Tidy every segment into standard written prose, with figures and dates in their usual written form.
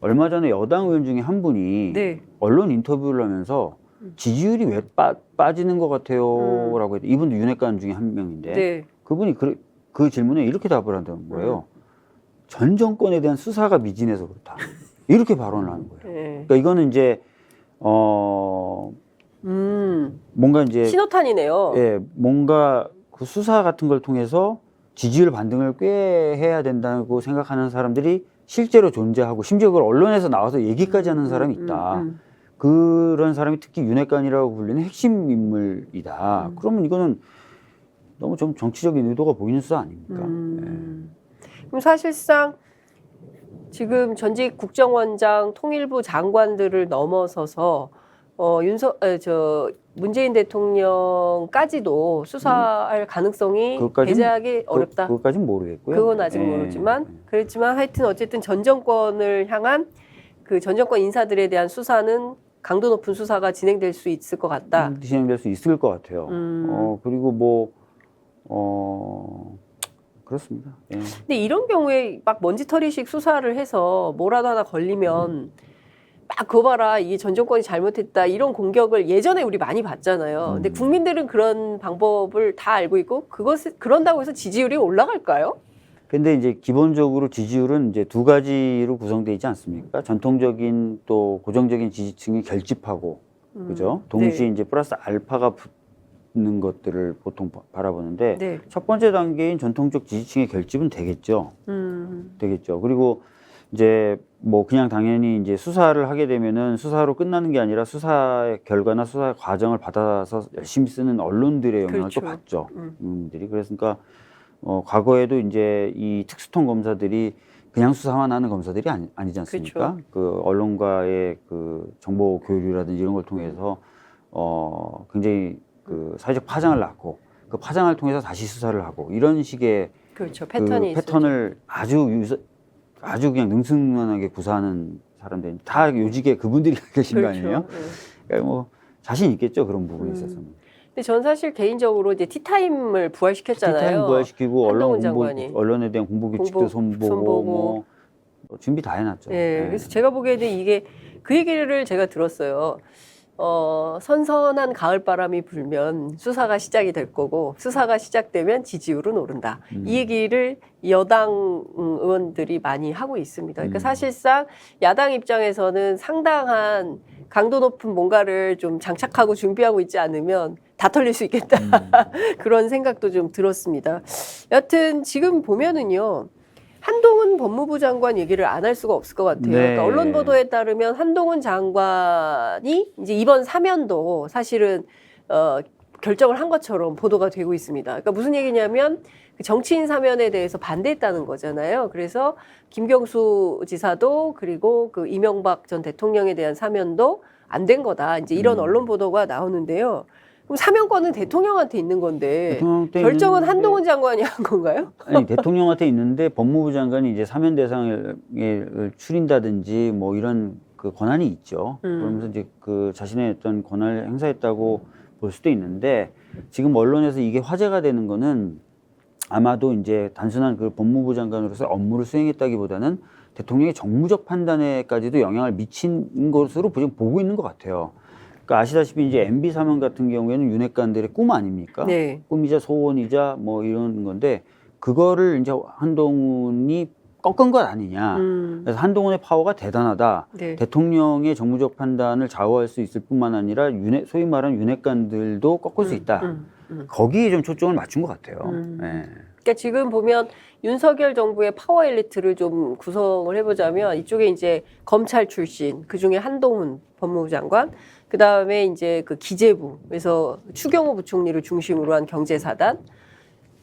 얼마 전에 여당 의원 중에 한 분이 네. 언론 인터뷰를 하면서 지지율이 왜 빠지는 것 같아요? 라고 했더니 이분도 윤핵관 중에 한 명인데 네. 그분이 그 질문에 이렇게 답을 한다는 거예요. 전 정권에 대한 수사가 미진해서 그렇다. 이렇게 발언을 하는 거예요. 네. 그러니까 이거는 이제 뭔가 이제 신호탄이네요. 예, 뭔가 그 수사 같은 걸 통해서 지지율 반등을 꾀해야 된다고 생각하는 사람들이 실제로 존재하고 심지어 그걸 언론에서 나와서 얘기까지 하는 사람이 있다. 그런 사람이 특히 윤핵관이라고 불리는 핵심 인물이다. 그러면 이거는 너무 좀 정치적인 의도가 보이는 수사 아닙니까? 그럼 사실상 지금 전직 국정원장, 통일부 장관들을 넘어서서 문재인 대통령까지도 수사할 가능성이 배제하기 어렵다. 그것까지는 모르겠고요. 그건 아직 모르지만 그렇지만 하여튼 어쨌든 전 정권을 향한 그 전 정권 인사들에 대한 수사는 강도 높은 수사가 진행될 수 있을 것 같다. 진행될 수 있을 것 같아요. 그리고 그렇습니다. 예. 근데 이런 경우에 막 먼지털이식 수사를 해서 뭐라도 하나 걸리면 막 그거 봐라 이게 전 정권이 잘못했다 이런 공격을 예전에 우리 많이 봤잖아요. 근데 국민들은 그런 방법을 다 알고 있고 그런다고 해서 지지율이 올라갈까요? 근데 이제 기본적으로 지지율은 이제 두 가지로 구성되어 있지 않습니까? 전통적인 또 고정적인 지지층이 결집하고 그죠? 동시에 네. 이제 플러스 알파가 붙는 것들을 보통 바라보는데 네. 첫 번째 단계인 전통적 지지층의 결집은 되겠죠. 되겠죠. 그리고 이제 뭐 그냥 당연히 이제 수사를 하게 되면은 수사로 끝나는 게 아니라 수사의 결과나 수사의 과정을 받아서 열심히 쓰는 언론들의 영향을 그렇죠. 또 받죠. 그러니까 과거에도 이제 이 특수통 검사들이 그냥 수사만 하는 검사들이 아니지 않습니까? 그렇죠. 그 언론과의 그 정보 교류라든지 이런 걸 통해서 굉장히 그 사회적 파장을 낳고 그 파장을 통해서 다시 수사를 하고 이런 식의 그렇죠. 그 패턴이 패턴을 아주 그냥 능숙하게 구사하는 사람들 다 요직에 그분들이 계신 거 아니에요? 그러니까 뭐 자신 있겠죠 그런 부분에 있어서는. 근데 전 사실 개인적으로 이제 티타임을 부활시켰잖아요. 티타임 부활시키고 장관이. 언론에 대한 공보 규칙도 손보고 뭐 준비 다 해놨죠. 네, 그래서 제가 보기에는 이게 그 얘기를 제가 들었어요. 선선한 가을바람이 불면 수사가 시작이 될 거고 수사가 시작되면 지지율은 오른다. 이 얘기를 여당 의원들이 많이 하고 있습니다. 그러니까 사실상 야당 입장에서는 상당한 강도 높은 뭔가를 좀 장착하고 준비하고 있지 않으면 다 털릴 수 있겠다. 그런 생각도 좀 들었습니다. 여튼 지금 보면은요. 한동훈 법무부 장관 얘기를 안 할 수가 없을 것 같아요. 네. 그러니까 언론 보도에 따르면 한동훈 장관이 이제 이번 사면도 사실은 결정을 한 것처럼 보도가 되고 있습니다. 그러니까 무슨 얘기냐면 그 정치인 사면에 대해서 반대했다는 거잖아요. 그래서 김경수 지사도 그리고 그 이명박 전 대통령에 대한 사면도 안 된 거다. 이제 이런 언론 보도가 나오는데요. 그럼 사면권은 대통령한테 있는 건데 결정은 한동훈 장관이 한 건가요? 아니 대통령한테 있는데 법무부 장관이 이제 사면 대상을 추린다든지 뭐 이런 그 권한이 있죠. 그러면서 이제 그 자신의 어떤 권한을 행사했다고 볼 수도 있는데 지금 언론에서 이게 화제가 되는 거는 아마도 이제 단순한 그 법무부 장관으로서 업무를 수행했다기보다는 대통령의 정무적 판단에까지도 영향을 미친 것으로 보고 있는 것 같아요. 그러니까 아시다시피 이제 MB 사면 같은 경우에는 윤핵관들의 꿈 아닙니까? 네. 꿈이자 소원이자 뭐 이런 건데 그거를 이제 한동훈이 꺾은 것 아니냐. 그래서 한동훈의 파워가 대단하다. 네. 대통령의 정무적 판단을 좌우할 수 있을 뿐만 아니라 소위 말하는 윤핵관들도 꺾을 수 있다. 거기에 좀 초점을 맞춘 것 같아요. 네. 그러니까 지금 보면 윤석열 정부의 파워 엘리트를 좀 구성을 해보자면 이쪽에 이제 검찰 출신, 그 중에 한동훈 법무부 장관, 그 다음에 이제 그 기재부에서 추경호 부총리를 중심으로 한 경제사단,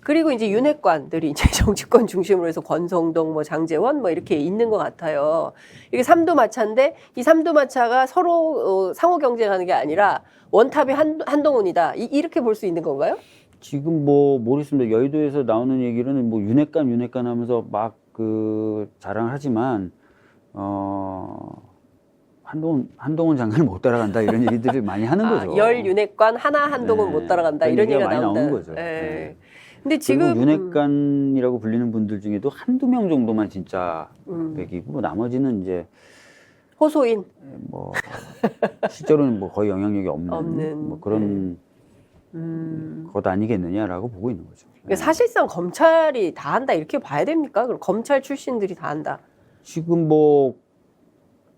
그리고 이제 윤핵관들이 이제 정치권 중심으로 해서 권성동, 뭐 장제원, 뭐 이렇게 있는 것 같아요. 이게 삼두마차인데 이 삼두마차가 서로 상호 경쟁하는 게 아니라 원탑이 한동훈이다. 이렇게 볼 수 있는 건가요? 지금 뭐 모르겠습니다. 여의도에서 나오는 얘기로는 뭐 윤핵관 하면서 막 그 자랑을 하지만 한동훈 장관을 못 따라간다 이런 얘기들을 많이 하는 거죠. 열 윤핵관 하나 한동훈 못 따라간다 이런 얘기가 많이 나온다. 나오는 거죠. 네. 근데 지금 그리고 윤핵관이라고 불리는 분들 중에도 한두 명 정도만 진짜 백이고 나머지는 이제 호소인 뭐 실제로는 뭐 거의 영향력이 없는, 없는, 뭐 그런 것 아니겠느냐라고 보고 있는 거죠. 그러니까 사실상 검찰이 다 한다 이렇게 봐야 됩니까? 그럼 검찰 출신들이 다 한다. 지금 뭐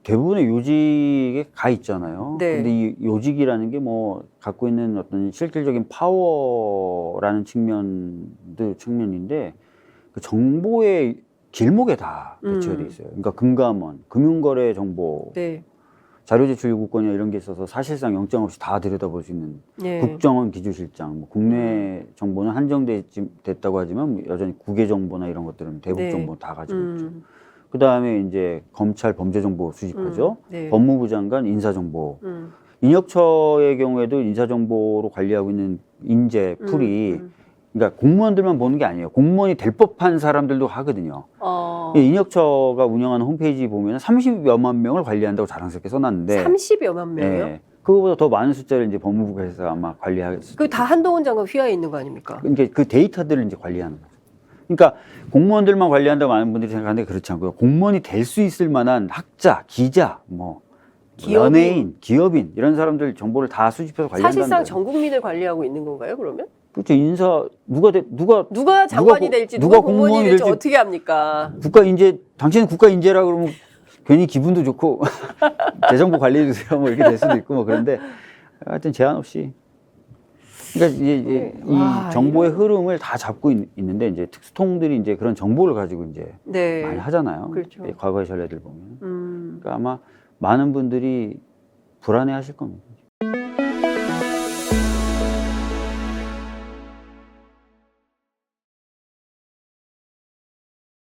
대부분의 요직에 가 있잖아요. 네. 근데 이 요직이라는 게 뭐 갖고 있는 어떤 실질적인 파워라는 측면인데 그 정보의 길목에 다 배치가 돼 있어요. 그러니까 금감원, 금융거래 정보, 네. 자료제출 요구권이나 이런 게 있어서 사실상 영장 없이 다 들여다볼 수 있는 네. 국정원 기조실장, 뭐 국내 정보는 한정됐다고 하지만 뭐 여전히 국외 정보나 이런 것들은 대북 네. 정보 다 가지고 있죠. 그 다음에 이제 검찰 범죄정보 수집하죠. 네. 법무부 장관 인사정보. 인혁처의 경우에도 인사정보로 관리하고 있는 인재 풀이 그러니까 공무원들만 보는 게 아니에요. 공무원이 될 법한 사람들도 하거든요. 인혁처가 운영하는 홈페이지 보면 30여만 명을 관리한다고 자랑스럽게 써놨는데 30여만 명이요? 네, 그거보다 더 많은 숫자를 이제 법무부에서 아마 관리하겠어요. 그 다 한동훈 장관 휘하에 있는 거 아닙니까? 그러니까 그 데이터들을 이제 관리하는 거죠. 그러니까 공무원들만 관리한다고 많은 분들이 생각하는데 그렇지 않고요. 공무원이 될 수 있을 만한 학자, 기자, 뭐 기업인. 연예인, 기업인 이런 사람들 정보를 다 수집해서 관리한다는 사실상 거예요. 전 국민을 관리하고 있는 건가요? 그러면 그렇죠. 인사 누가 장관이 될지 누가 공무원이 될지 어떻게 합니까? 국가 인재 당신은 국가 인재라 그러면 괜히 기분도 좋고 제 정보 관리해 주세요. 뭐 이렇게 될 수도 있고 뭐 그런데 하여튼 제한 없이 그러니까 이제 이 정보의 흐름을 다 잡고 있는데 이제 특수통들이 이제 그런 정보를 가지고 이제 네. 많이 하잖아요. 그렇죠. 과거의 전례들 보면. 그러니까 아마 많은 분들이 불안해하실 겁니다.